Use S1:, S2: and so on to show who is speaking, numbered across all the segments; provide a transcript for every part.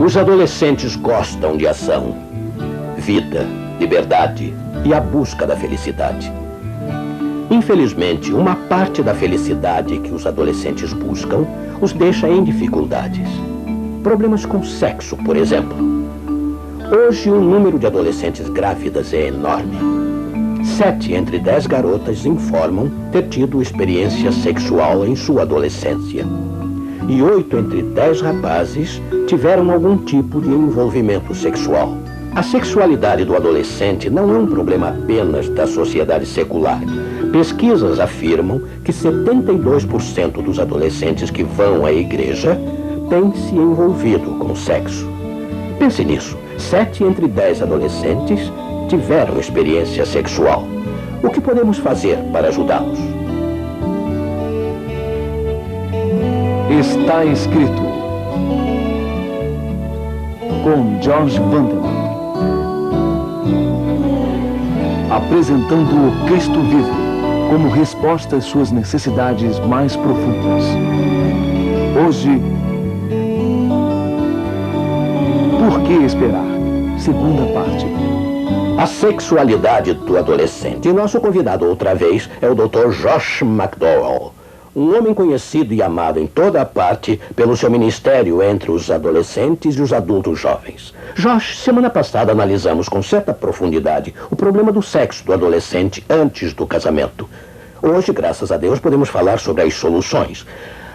S1: Os adolescentes gostam de ação, vida, liberdade e a busca da felicidade. Infelizmente, uma parte da felicidade que os adolescentes buscam os deixa em dificuldades. Problemas com sexo, por exemplo. Hoje, o número de adolescentes grávidas é enorme. 7 entre 10 garotas informam ter tido experiência sexual em sua adolescência. E 8 entre 10 rapazes tiveram algum tipo de envolvimento sexual. A sexualidade do adolescente não é um problema apenas da sociedade secular. Pesquisas afirmam que 72% dos adolescentes que vão à igreja têm se envolvido com sexo. Pense nisso. 7 entre 10 adolescentes tiveram experiência sexual. O que podemos fazer para ajudá-los?
S2: Está escrito com George Vanderman, apresentando o Cristo vivo como resposta às suas necessidades mais profundas. Hoje, por que esperar? Segunda parte.
S1: A sexualidade do adolescente. E nosso convidado outra vez é o Dr. Josh McDowell, um homem conhecido e amado em toda a parte pelo seu ministério entre os adolescentes e os adultos jovens. Josh, semana passada analisamos com certa profundidade o problema do sexo do adolescente antes do casamento. Hoje, graças a Deus, podemos falar sobre as soluções.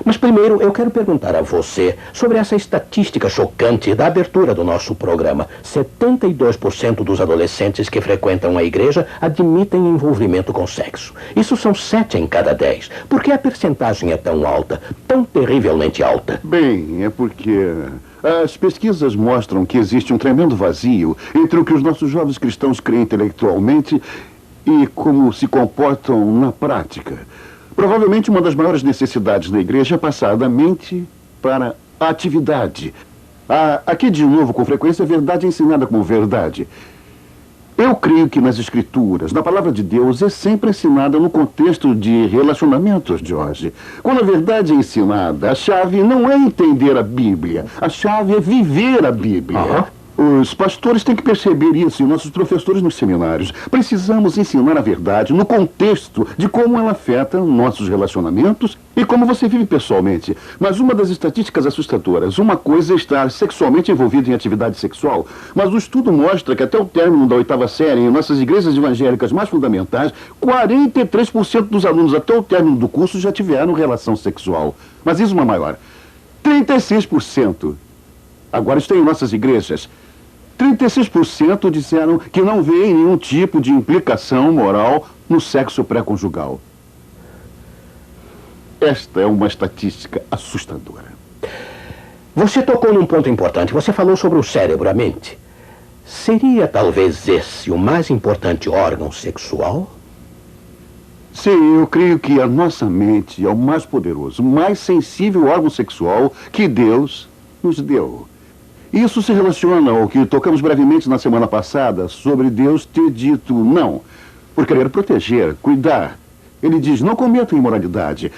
S1: Mas primeiro eu quero perguntar a você sobre essa estatística chocante da abertura do nosso programa. 72% dos adolescentes que frequentam a igreja admitem envolvimento com sexo. Isso são 7 em cada 10. Por que a percentagem é tão alta, tão terrivelmente alta?
S3: Bem, é porque as pesquisas mostram que existe um tremendo vazio entre o que os nossos jovens cristãos creem intelectualmente e como se comportam na prática. Provavelmente uma das maiores necessidades da igreja é passar da mente para a atividade. Aqui, de novo, com frequência, a verdade é ensinada como verdade. Eu creio que nas Escrituras, na Palavra de Deus, é sempre ensinada no contexto de relacionamentos, George. Quando a verdade é ensinada, a chave não é entender a Bíblia, a chave é viver a Bíblia. Os pastores têm que perceber isso e nossos professores nos seminários. Precisamos ensinar a verdade no contexto de como ela afeta nossos relacionamentos e como você vive pessoalmente. Mas uma das estatísticas assustadoras, uma coisa é estar sexualmente envolvido em atividade sexual, mas o estudo mostra que até o término da 8ª série, em nossas igrejas evangélicas mais fundamentais, 43% dos alunos até o término do curso já tiveram relação sexual. Mas isso uma maior. 36%. Agora está em nossas igrejas. 36% disseram que não veem nenhum tipo de implicação moral no sexo pré-conjugal. Esta é uma estatística assustadora.
S1: Você tocou num ponto importante. Você falou sobre o cérebro, a mente. Seria talvez esse o mais importante órgão sexual?
S3: Sim, eu creio que a nossa mente é o mais poderoso, mais sensível órgão sexual que Deus nos deu. Isso se relaciona ao que tocamos brevemente na semana passada sobre Deus ter dito não, por querer proteger, cuidar. Ele diz, não cometa imoralidade.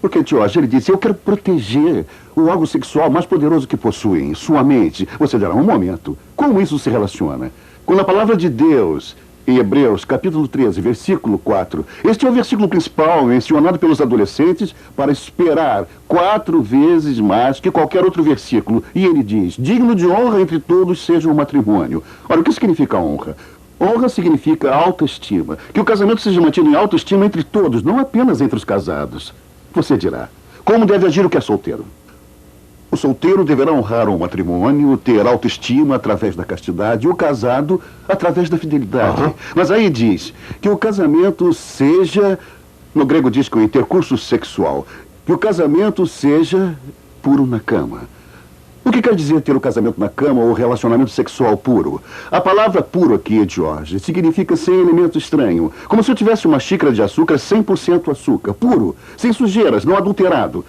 S3: Porque, George, ele disse, eu quero proteger o órgão sexual mais poderoso que possuem, sua mente. Você dirá, um momento, como isso se relaciona? Quando a palavra de Deus, em Hebreus, capítulo 13, versículo 4, este é o versículo principal mencionado pelos adolescentes para esperar 4 vezes mais que qualquer outro versículo. E ele diz, digno de honra entre todos seja o matrimônio. Ora, o que significa honra? Honra significa autoestima. Que o casamento seja mantido em autoestima entre todos, não apenas entre os casados. Você dirá, como deve agir o que é solteiro? O solteiro deverá honrar o matrimônio, ter autoestima através da castidade, e o casado através da fidelidade. Mas aí diz que o casamento seja, no grego diz que o intercurso sexual, que o casamento seja puro na cama. O que quer dizer ter o casamento na cama ou relacionamento sexual puro? A palavra puro aqui, George, significa sem elemento estranho. Como se eu tivesse uma xícara de açúcar 100% açúcar, puro, sem sujeiras, não adulterado.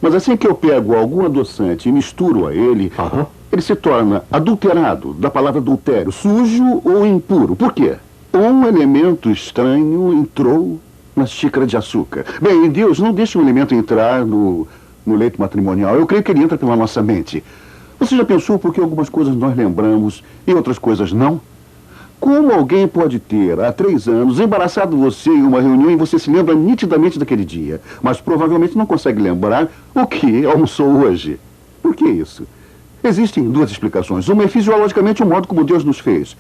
S3: Mas assim que eu pego algum adoçante e misturo a ele, ele se torna adulterado, da palavra adultério, sujo ou impuro. Por quê? Um elemento estranho entrou na xícara de açúcar. Bem, Deus não deixa um elemento entrar no leito matrimonial. Eu creio que ele entra pela nossa mente. Você já pensou por que algumas coisas nós lembramos e outras coisas não? Como alguém pode ter, há 3 anos, embaraçado você em uma reunião e você se lembra nitidamente daquele dia, mas provavelmente não consegue lembrar o que almoçou hoje? Por que isso? Existem 2 explicações. Uma é fisiologicamente o modo como Deus nos fez.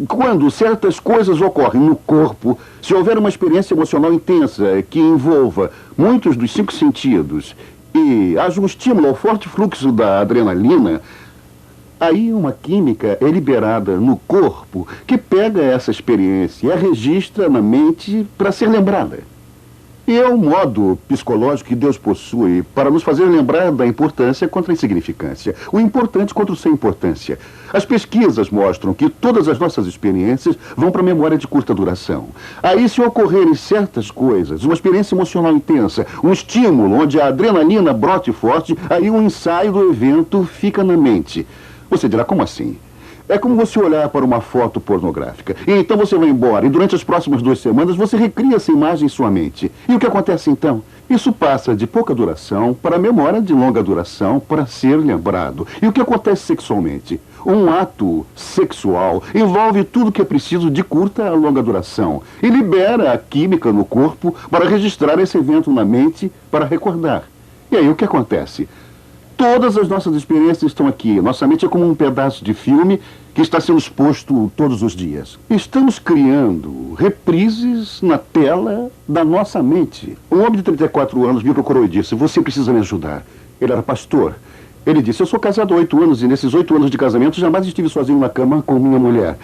S3: Quando certas coisas ocorrem no corpo, se houver uma experiência emocional intensa que envolva muitos dos 5 sentidos e haja um estímulo ao forte fluxo da adrenalina, aí uma química é liberada no corpo que pega essa experiência e a registra na mente para ser lembrada. E é um modo psicológico que Deus possui para nos fazer lembrar da importância contra a insignificância, o importante contra o sem importância. As pesquisas mostram que todas as nossas experiências vão para a memória de curta duração. Aí, se ocorrerem certas coisas, uma experiência emocional intensa, um estímulo onde a adrenalina brote forte, aí um ensaio do evento fica na mente. Você dirá, como assim? É como você olhar para uma foto pornográfica. E então você vai embora, e durante as próximas 2 semanas você recria essa imagem em sua mente. E o que acontece então? Isso passa de pouca duração para a memória de longa duração para ser lembrado. E o que acontece sexualmente? Um ato sexual envolve tudo que é preciso de curta a longa duração. E libera a química no corpo para registrar esse evento na mente para recordar. E aí o que acontece? Todas as nossas experiências estão aqui. Nossa mente é como um pedaço de filme que está sendo exposto todos os dias. Estamos criando reprises na tela da nossa mente. Um homem de 34 anos me procurou e disse, você precisa me ajudar. Ele era pastor. Ele disse, eu sou casado há 8 anos e nesses 8 anos de casamento jamais estive sozinho na cama com minha mulher.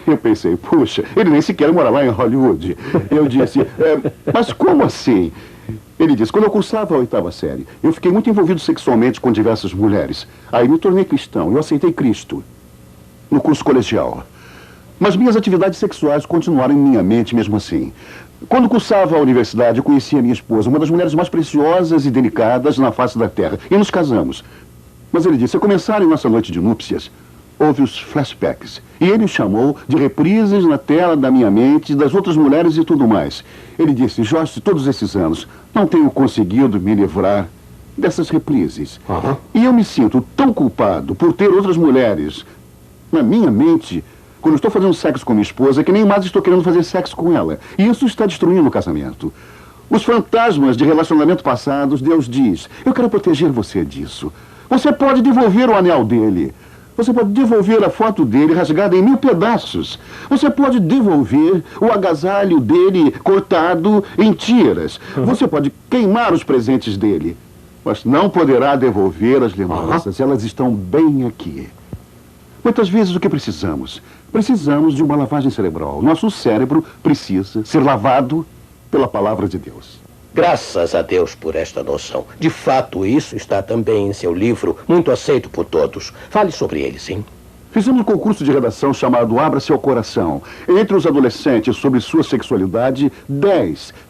S3: Eu pensei, puxa, ele nem sequer mora lá em Hollywood. Eu disse, mas como assim? Ele disse, quando eu cursava a 8ª série, eu fiquei muito envolvido sexualmente com diversas mulheres. Aí me tornei cristão, eu aceitei Cristo no curso colegial. Mas minhas atividades sexuais continuaram em minha mente mesmo assim. Quando cursava a universidade, eu conheci a minha esposa, uma das mulheres mais preciosas e delicadas na face da terra, e nos casamos. Mas ele disse, ao começar em nossa noite de núpcias, houve os flashbacks. E ele o chamou de reprises na tela da minha mente, das outras mulheres e tudo mais. Ele disse, Jorge, todos esses anos, não tenho conseguido me livrar dessas reprises. E eu me sinto tão culpado por ter outras mulheres na minha mente, quando estou fazendo sexo com minha esposa, que nem mais estou querendo fazer sexo com ela. E isso está destruindo o casamento. Os fantasmas de relacionamento passados, Deus diz, eu quero proteger você disso. Você pode devolver o anel dele. Você pode devolver a foto dele rasgada em 1000 pedaços. Você pode devolver o agasalho dele cortado em tiras. Você pode queimar os presentes dele. Mas não poderá devolver as lembranças. Elas estão bem aqui. Muitas vezes o que precisamos? Precisamos de uma lavagem cerebral. Nosso cérebro precisa ser lavado pela palavra de Deus.
S1: Graças a Deus por esta noção. De fato, isso está também em seu livro, muito aceito por todos. Fale sobre ele, sim.
S3: Fizemos um concurso de redação chamado Abra Seu Coração. Entre os adolescentes sobre sua sexualidade,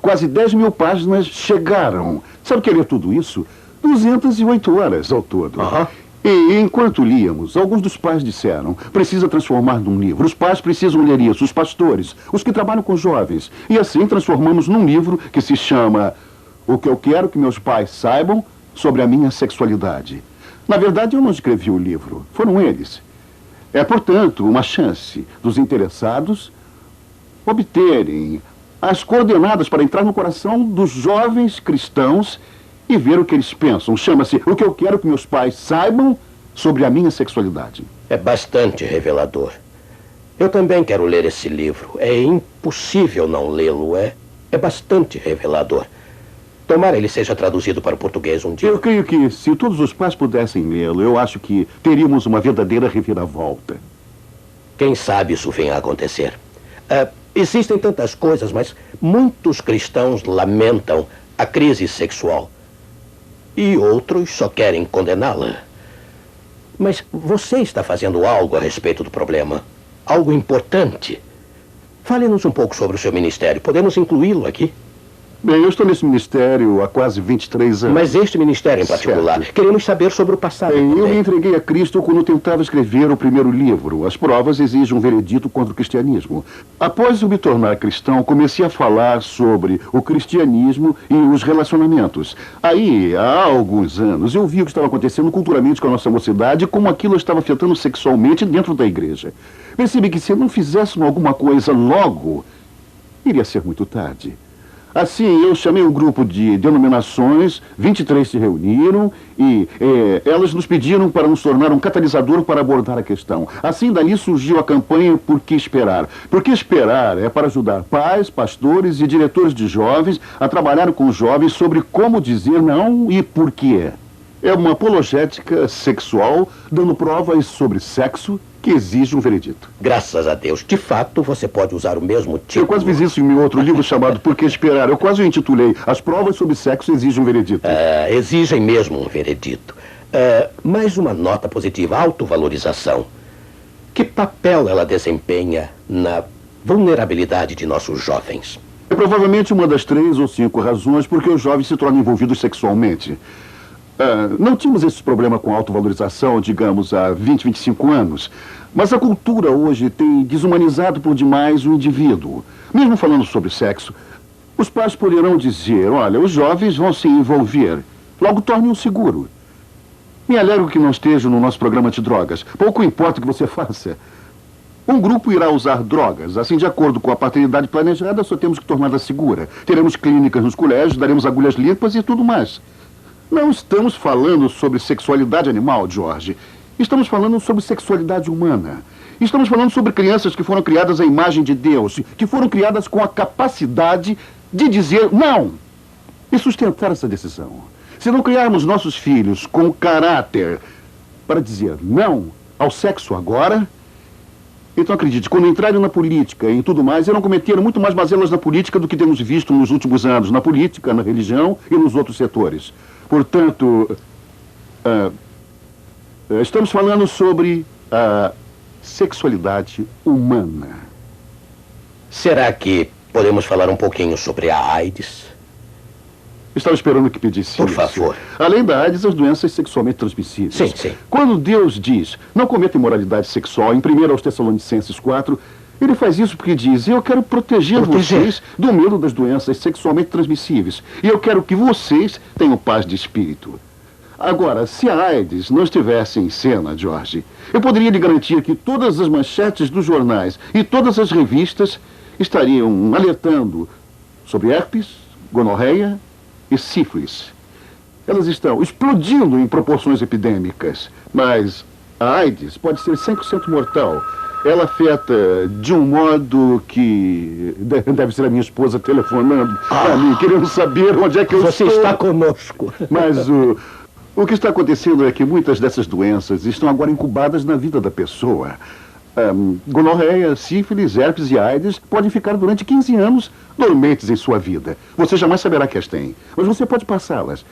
S3: quase 10 mil páginas chegaram. Sabe o que é ler tudo isso? 208 horas ao todo. E enquanto líamos, alguns dos pais disseram, precisa transformar num livro. Os pais precisam ler isso, os pastores, os que trabalham com jovens. E assim transformamos num livro que se chama O que eu quero que meus pais saibam sobre a minha sexualidade. Na verdade, eu não escrevi o livro, foram eles. É, portanto, uma chance dos interessados obterem as coordenadas para entrar no coração dos jovens cristãos e ver o que eles pensam. Chama-se O que eu quero que meus pais saibam sobre a minha sexualidade.
S1: É bastante revelador. Eu também quero ler esse livro. É impossível não lê-lo, é bastante revelador. Tomara ele seja traduzido para o português um dia.
S3: Eu creio que, se todos os pais pudessem lê-lo, eu acho que teríamos uma verdadeira reviravolta.
S1: Quem sabe isso venha a acontecer. Existem tantas coisas, mas muitos cristãos lamentam a crise sexual. E outros só querem condená-la. Mas você está fazendo algo a respeito do problema. Algo importante. Fale-nos um pouco sobre o seu ministério. Podemos incluí-lo aqui?
S3: Bem, eu estou nesse ministério há quase 23 anos.
S1: Mas este ministério em particular,
S3: Certo.
S1: queremos saber sobre o passado.
S3: Bem, eu
S1: também.
S3: me entreguei a Cristo quando tentava escrever o primeiro livro. As provas exigem um veredito contra o cristianismo. Após eu me tornar cristão, comecei a falar sobre o cristianismo e os relacionamentos. Aí, há alguns anos, eu vi o que estava acontecendo culturalmente com a nossa mocidade e como aquilo estava afetando sexualmente dentro da igreja. Percebi que se não fizéssemos alguma coisa logo, iria ser muito tarde. Assim, eu chamei um grupo de denominações, 23 se reuniram e elas nos pediram para nos tornar um catalisador para abordar a questão. Assim, dali surgiu a campanha Por que Esperar? Por que Esperar é para ajudar pais, pastores e diretores de jovens a trabalhar com os jovens sobre como dizer não e por quê. É uma apologética sexual, dando provas sobre sexo que exige um veredito.
S1: Graças a Deus. De fato, você pode usar o mesmo título.
S3: Eu quase fiz isso em meu outro livro chamado Por que Esperar? Eu quase o intitulei As Provas sobre Sexo Exigem um Veredito.
S1: Exigem mesmo um veredito. Mais uma nota positiva, autovalorização. Que papel ela desempenha na vulnerabilidade de nossos jovens?
S3: É provavelmente uma das 3 ou 5 razões por que os jovens se tornam envolvidos sexualmente. Não tínhamos esse problema com autovalorização, digamos, há 20, 25 anos. Mas a cultura hoje tem desumanizado por demais o indivíduo. Mesmo falando sobre sexo, os pais poderão dizer, olha, os jovens vão se envolver, logo torne-o seguro. Me alegro que não esteja no nosso programa de drogas. Pouco importa o que você faça. Um grupo irá usar drogas. Assim, de acordo com a paternidade planejada, só temos que torná-la segura. Teremos clínicas nos colégios, daremos agulhas limpas e tudo mais. Não estamos falando sobre sexualidade animal, George. Estamos falando sobre sexualidade humana. Estamos falando sobre crianças que foram criadas à imagem de Deus, que foram criadas com a capacidade de dizer não e sustentar essa decisão. Se não criarmos nossos filhos com caráter para dizer não ao sexo agora, então acredite, quando entrarem na política e em tudo mais, irão cometer muito mais mazelas na política do que temos visto nos últimos anos, na política, na religião e nos outros setores. Portanto, estamos falando sobre a sexualidade humana.
S1: Será que podemos falar um pouquinho sobre a AIDS?
S3: Estava esperando que pedisse
S1: Por
S3: isso.
S1: favor.
S3: Além da AIDS, as doenças sexualmente transmissíveis.
S1: Sim, sim.
S3: Quando Deus diz, não cometa imoralidade sexual, em 1 aos Tessalonicenses 4, ele faz isso porque diz, eu quero proteger vocês do medo das doenças sexualmente transmissíveis. E eu quero que vocês tenham paz de espírito. Agora, se a AIDS não estivesse em cena, George, eu poderia lhe garantir que todas as manchetes dos jornais e todas as revistas estariam alertando sobre herpes, gonorreia e sífilis. Elas estão explodindo em proporções epidêmicas, mas a AIDS pode ser 100% mortal. Ela afeta de um modo que deve ser a minha esposa telefonando para mim, querendo saber onde é que eu
S1: Você
S3: estou.
S1: está conosco.
S3: Mas o que está acontecendo é que muitas dessas doenças estão agora incubadas na vida da pessoa. Gonorreia, sífilis, herpes e AIDS podem ficar durante 15 anos dormentes em sua vida. Você jamais saberá que as tem, mas você pode passá-las.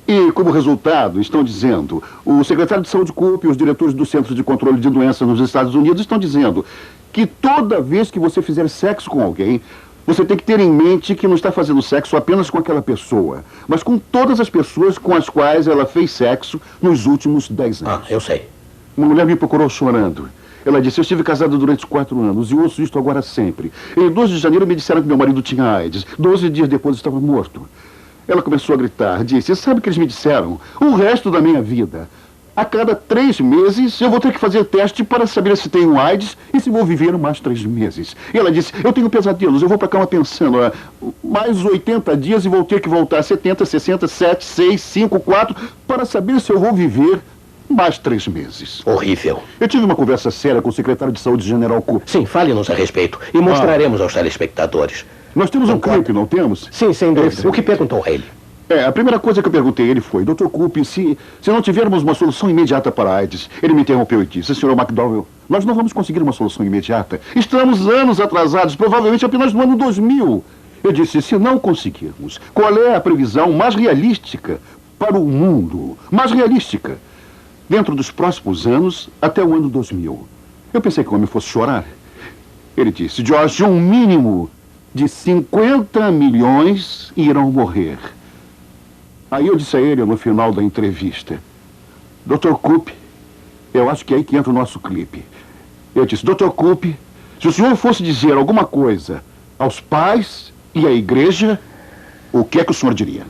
S3: E, como resultado, estão dizendo, o secretário de Saúde Coop e os diretores do Centro de Controle de Doenças nos Estados Unidos estão dizendo que toda vez que você fizer sexo com alguém, você tem que ter em mente que não está fazendo sexo apenas com aquela pessoa, mas com todas as pessoas com as quais ela fez sexo nos últimos 10 anos.
S1: Eu sei.
S3: Uma mulher me procurou chorando. Ela disse, eu estive casada durante 4 anos e ouço isto agora sempre. Em 12 de janeiro me disseram que meu marido tinha AIDS. 12 dias depois estava morto. Ela começou a gritar, disse, sabe o que eles me disseram? O resto da minha vida. A cada 3 meses eu vou ter que fazer teste para saber se tenho AIDS e se vou viver mais 3 meses. E ela disse, eu tenho pesadelos, eu vou para cama pensando, mais 80 dias e vou ter que voltar 70, 60, 7, 6, 5, 4, para saber se eu vou viver mais 3 meses.
S1: Horrível.
S3: Eu tive uma conversa séria com o secretário de Saúde, General Cook.
S1: Sim, fale-nos a respeito e mostraremos aos telespectadores.
S3: Nós temos um
S1: Concordo.
S3: clipe, não temos?
S1: Sim, sem dúvida.
S3: Excelente.
S1: O que perguntou a ele?
S3: A primeira coisa que eu perguntei a ele foi, Dr. Coop, se não tivermos uma solução imediata para a AIDS, ele me interrompeu e disse, Sr. McDowell, nós não vamos conseguir uma solução imediata. Estamos anos atrasados, provavelmente apenas no ano 2000. Eu disse, se não conseguirmos, qual é a previsão mais realística para o mundo? Mais realística. Dentro dos próximos anos, até o ano 2000. Eu pensei que o homem fosse chorar. Ele disse, George, um mínimo de 50 milhões irão morrer. Aí eu disse a ele no final da entrevista: Dr. Coop, eu acho que é aí que entra o nosso clipe. Eu disse: Dr. Coop, se o senhor fosse dizer alguma coisa aos pais e à igreja, o que é que o senhor diria?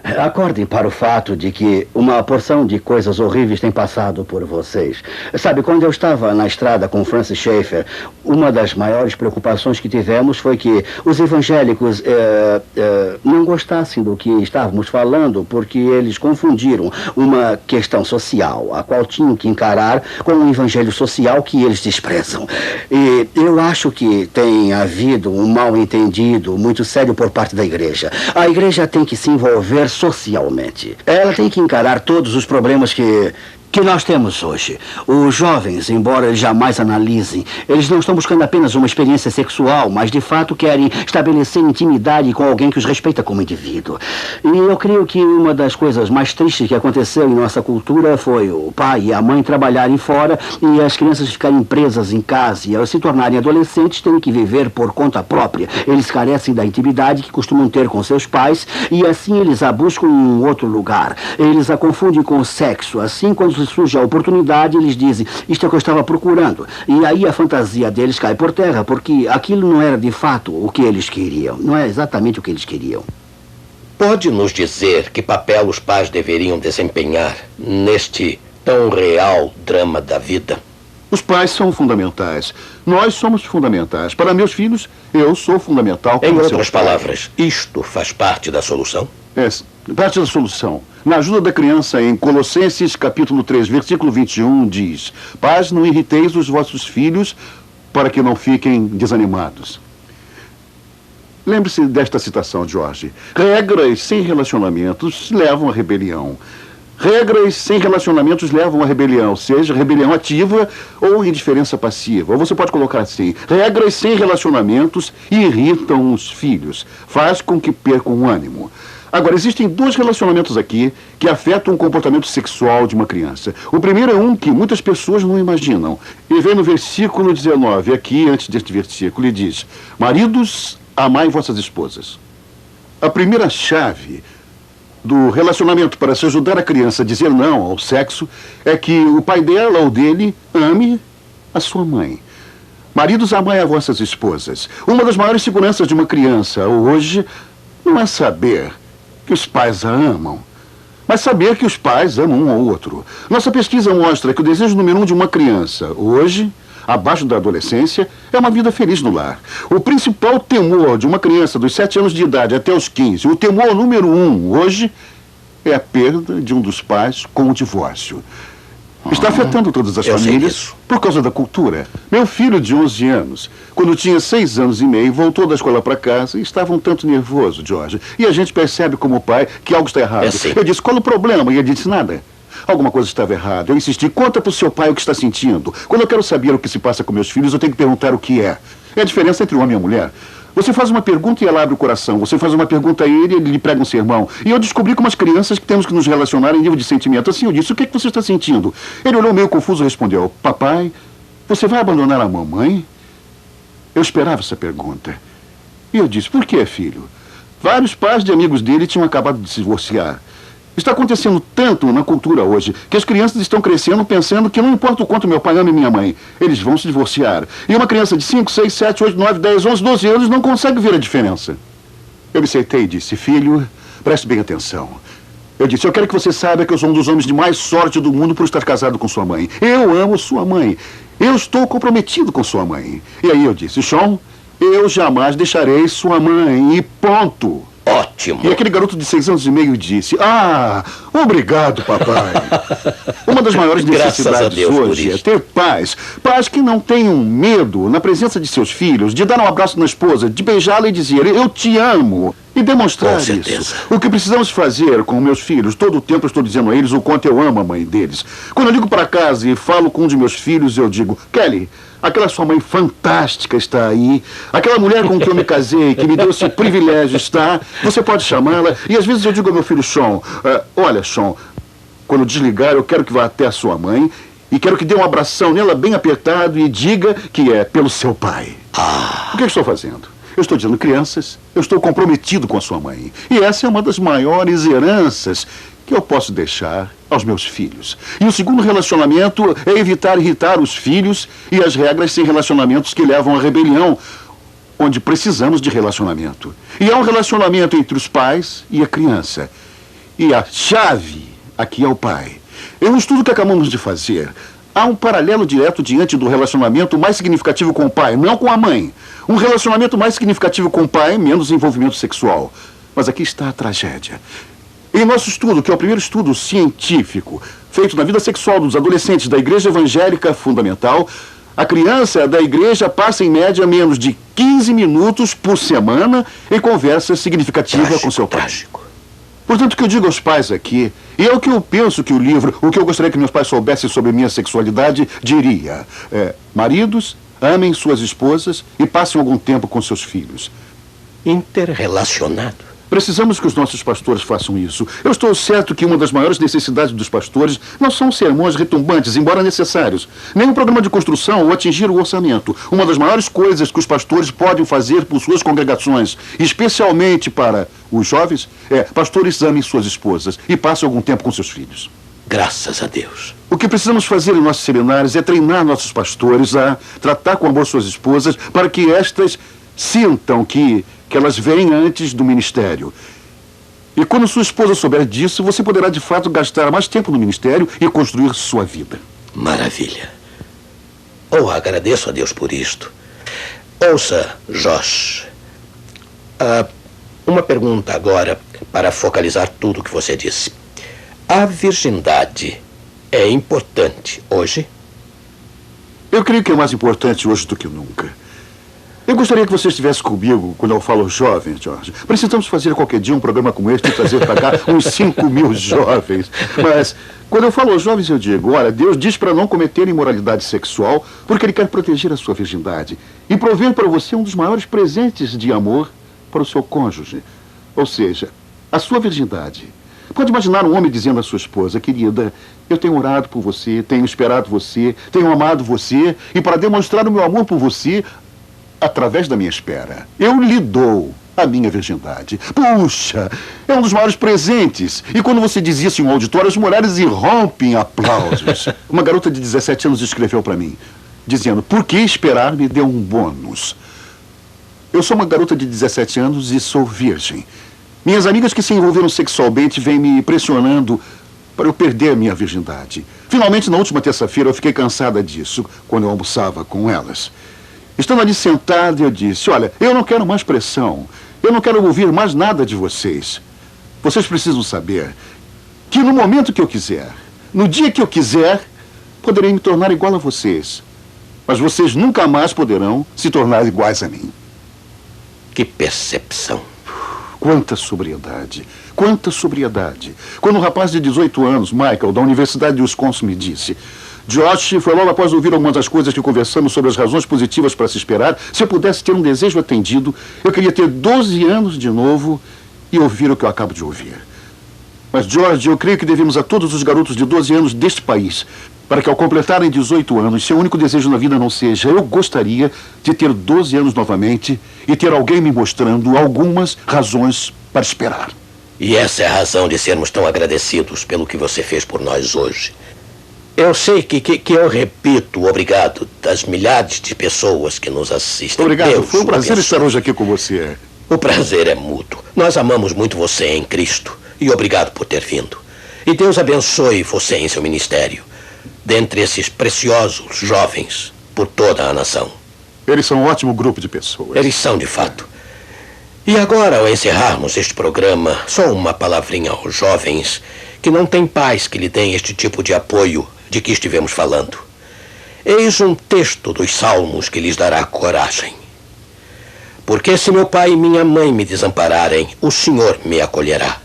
S4: Acordem para o fato de que uma porção de coisas horríveis tem passado por vocês. Sabe, quando eu estava na estrada com Francis Schaeffer, uma das maiores preocupações que tivemos foi que os evangélicos não gostassem do que estávamos falando, porque eles confundiram uma questão social, a qual tinham que encarar, com um evangelho social que eles desprezam. E eu acho que tem havido um mal-entendido muito sério por parte da igreja. A igreja tem que se envolver socialmente. Ela tem que encarar todos os problemas que nós temos hoje. Os jovens, embora eles jamais analisem, eles não estão buscando apenas uma experiência sexual, mas de fato querem estabelecer intimidade com alguém que os respeita como indivíduo. E eu creio que uma das coisas mais tristes que aconteceu em nossa cultura foi o pai e a mãe trabalharem fora e as crianças ficarem presas em casa e ao se tornarem adolescentes terem que viver por conta própria. Eles carecem da intimidade que costumam ter com seus pais e assim eles a buscam em um outro lugar. Eles a confundem com o sexo. Assim, quando surge a oportunidade, eles dizem: isto é o que eu estava procurando. E aí a fantasia deles cai por terra, porque aquilo não era de fato o que eles queriam. Não é exatamente o que eles queriam.
S1: Pode nos dizer que papel os pais deveriam desempenhar neste tão real drama da vida?
S3: Os pais são fundamentais. Nós somos fundamentais. Para meus filhos, eu sou fundamental.
S1: Em outras palavras, isto faz parte da solução?
S3: É, parte da solução. Na ajuda da criança, em Colossenses, capítulo 3, versículo 21, diz: Pais, não irriteis os vossos filhos para que não fiquem desanimados. Lembre-se desta citação, George. Regras sem relacionamentos levam à rebelião. Regras sem relacionamentos levam à rebelião, seja rebelião ativa ou indiferença passiva. Ou você pode colocar assim: regras sem relacionamentos irritam os filhos, faz com que percam o ânimo. Agora, existem dois relacionamentos aqui que afetam o comportamento sexual de uma criança. O primeiro é um que muitas pessoas não imaginam. E vem no versículo 19, aqui antes deste versículo, e diz: Maridos, amai vossas esposas. A primeira chave do relacionamento para se ajudar a criança a dizer não ao sexo é que o pai dela ou dele ame a sua mãe. Maridos, amai a vossas esposas. Uma das maiores seguranças de uma criança hoje não é saber que os pais a amam, mas saber que os pais amam um ao outro. Nossa pesquisa mostra que o desejo número 1 de uma criança hoje, abaixo da adolescência, é uma vida feliz no lar. O principal temor de uma criança dos 7 anos de idade até os 15, o temor número 1 hoje, é a perda de um dos pais com o divórcio. Está afetando todas as famílias por causa da cultura. Meu filho de 11 anos, quando tinha 6 anos e meio, voltou da escola para casa e estava um tanto nervoso, George. E a gente percebe como pai que algo está errado. Eu disse: qual o problema? E ele disse: nada. Alguma coisa estava errada. Eu insisti: conta para o seu pai o que está sentindo. Quando eu quero saber o que se passa com meus filhos, eu tenho que perguntar o que é. É a diferença entre o homem e a mulher. Você faz uma pergunta e ela abre o coração. Você faz uma pergunta a ele e ele lhe prega um sermão. E eu descobri com as crianças que temos que nos relacionar em nível de sentimento. Assim eu disse: o que é que você está sentindo? Ele olhou meio confuso e respondeu: papai, você vai abandonar a mamãe? Eu esperava essa pergunta. E eu disse: por que, filho? Vários pais de amigos dele tinham acabado de se divorciar. Está acontecendo tanto na cultura hoje que as crianças estão crescendo pensando que não importa o quanto meu pai ama minha mãe, eles vão se divorciar. E uma criança de 5, 6, 7, 8, 9, 10, 11, 12 anos não consegue ver a diferença. Eu me sentei e disse: filho, preste bem atenção. Eu disse: eu quero que você saiba que eu sou um dos homens de mais sorte do mundo por estar casado com sua mãe. Eu amo sua mãe. Eu estou comprometido com sua mãe. E aí eu disse: Sean, eu jamais deixarei sua mãe. E ponto.
S1: Ótimo.
S3: E aquele garoto de 6 anos e meio disse: ah, obrigado, papai. Uma das maiores necessidades hoje é ter pais. Pais que não tenham medo, na presença de seus filhos, de dar um abraço na esposa, de beijá-la e dizer: eu te amo. E demonstrar isso. O que precisamos fazer com meus filhos, todo o tempo eu estou dizendo a eles o quanto eu amo a mãe deles. Quando eu ligo para casa e falo com um de meus filhos, eu digo: Kelly, aquela sua mãe fantástica está aí. Aquela mulher com quem eu me casei, que me deu esse privilégio, está. Você pode chamá-la. E às vezes eu digo ao meu filho: Sean, olha, Sean, quando desligar eu quero que vá até a sua mãe e quero que dê um abração nela bem apertado e diga que é pelo seu pai. O que eu estou fazendo? Eu estou dizendo crianças, eu estou comprometido com a sua mãe. E essa é uma das maiores heranças que eu posso deixar aos meus filhos. E o segundo relacionamento é evitar irritar os filhos e as regras sem relacionamentos que levam à rebelião, onde precisamos de relacionamento. E há um relacionamento entre os pais e a criança. E a chave aqui é o pai. Em um estudo que acabamos de fazer, há um paralelo direto diante do relacionamento mais significativo com o pai, não com a mãe. Um relacionamento mais significativo com o pai, menos envolvimento sexual. Mas aqui está a tragédia. Em nosso estudo, que é o primeiro estudo científico feito na vida sexual dos adolescentes da Igreja Evangélica Fundamental, a criança da igreja passa em média menos de 15 minutos por semana em conversa significativa com seu pai.
S1: Trágico.
S3: Portanto, o que eu digo aos pais aqui, e é o que eu penso que o livro, o que eu gostaria que meus pais soubessem sobre minha sexualidade, diria: maridos, amem suas esposas e passem algum tempo com seus filhos.
S1: Interrelacionado.
S3: Precisamos que os nossos pastores façam isso. Eu estou certo que uma das maiores necessidades dos pastores não são sermões retumbantes, embora necessários, nem um programa de construção ou atingir o orçamento. Uma das maiores coisas que os pastores podem fazer por suas congregações, especialmente para os jovens, pastores amem suas esposas e passem algum tempo com seus filhos.
S1: Graças a Deus.
S3: O que precisamos fazer em nossos seminários é treinar nossos pastores a tratar com amor suas esposas para que estas sintam que elas vêm antes do ministério. E quando sua esposa souber disso, você poderá de fato gastar mais tempo no ministério e construir sua vida.
S1: Maravilha. Agradeço a Deus por isto. Ouça, Josh. Uma pergunta agora para focalizar tudo o que você disse. A virgindade é importante hoje?
S3: Eu creio que é mais importante hoje do que nunca. Eu gostaria que você estivesse comigo quando eu falo jovem, George. Precisamos fazer qualquer dia um programa como este e trazer para cá uns 5.000 jovens. Mas quando eu falo aos jovens, eu digo: olha, Deus diz para não cometer imoralidade sexual porque Ele quer proteger a sua virgindade e prover para você um dos maiores presentes de amor para o seu cônjuge. Ou seja, a sua virgindade. Pode imaginar um homem dizendo à sua esposa: querida, eu tenho orado por você, tenho esperado você, tenho amado você, e para demonstrar o meu amor por você, através da minha espera, eu lhe dou a minha virgindade. Puxa, é um dos maiores presentes. E quando você diz isso em um auditório, as mulheres irrompem em aplausos. Uma garota de 17 anos escreveu para mim, dizendo: por que esperar me deu um bônus? Eu sou uma garota de 17 anos e sou virgem. Minhas amigas que se envolveram sexualmente vêm me pressionando para eu perder a minha virgindade. Finalmente, na última terça-feira, eu fiquei cansada disso, quando eu almoçava com elas. Estando ali sentada, eu disse: olha, eu não quero mais pressão. Eu não quero ouvir mais nada de vocês. Vocês precisam saber que no momento que eu quiser, no dia que eu quiser, poderei me tornar igual a vocês. Mas vocês nunca mais poderão se tornar iguais a mim.
S1: Que percepção.
S3: Quanta sobriedade. Quanta sobriedade. Quando um rapaz de 18 anos, Michael, da Universidade de Wisconsin, me disse: Josh, foi logo após ouvir algumas das coisas que conversamos sobre as razões positivas para se esperar, se eu pudesse ter um desejo atendido, eu queria ter 12 anos de novo e ouvir o que eu acabo de ouvir. Mas, George, eu creio que devemos a todos os garotos de 12 anos deste país, para que ao completarem 18 anos, seu único desejo na vida não seja: eu gostaria de ter 12 anos novamente e ter alguém me mostrando algumas razões para esperar.
S1: E essa é a razão de sermos tão agradecidos pelo que você fez por nós hoje. Eu sei que eu repito obrigado das milhares de pessoas que nos assistem.
S3: Obrigado,
S1: Deus
S3: foi um prazer
S1: abençoe.
S3: estar hoje aqui com você.
S1: O prazer é mútuo. Nós amamos muito você em Cristo e obrigado por ter vindo. E Deus abençoe você em seu ministério, dentre esses preciosos jovens por toda a nação.
S3: Eles são um ótimo grupo de pessoas.
S1: Eles são, de fato. E agora, ao encerrarmos este programa, só uma palavrinha aos jovens que não têm pais que lhe deem este tipo de apoio de que estivemos falando. Eis um texto dos Salmos que lhes dará coragem. Porque se meu pai e minha mãe me desampararem, o Senhor me acolherá.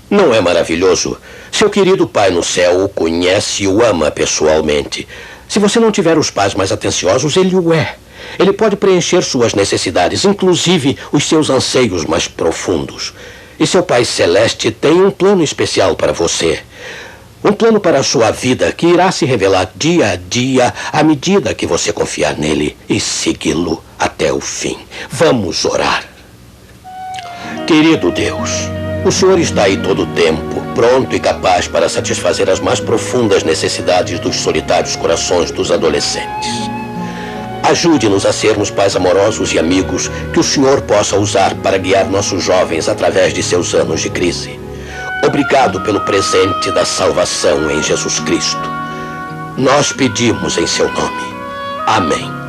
S1: Não é maravilhoso? Seu querido pai no céu o conhece e o ama pessoalmente. Se você não tiver os pais mais atenciosos, ele o é. Ele pode preencher suas necessidades, inclusive os seus anseios mais profundos. E seu Pai Celeste tem um plano especial para você. Um plano para a sua vida que irá se revelar dia a dia à medida que você confiar nele e segui-lo até o fim. Vamos orar. Querido Deus, o Senhor está aí todo o tempo, pronto e capaz para satisfazer as mais profundas necessidades dos solitários corações dos adolescentes. Ajude-nos a sermos pais amorosos e amigos que o Senhor possa usar para guiar nossos jovens através de seus anos de crise. Obrigado pelo presente da salvação em Jesus Cristo. Nós pedimos em seu nome. Amém.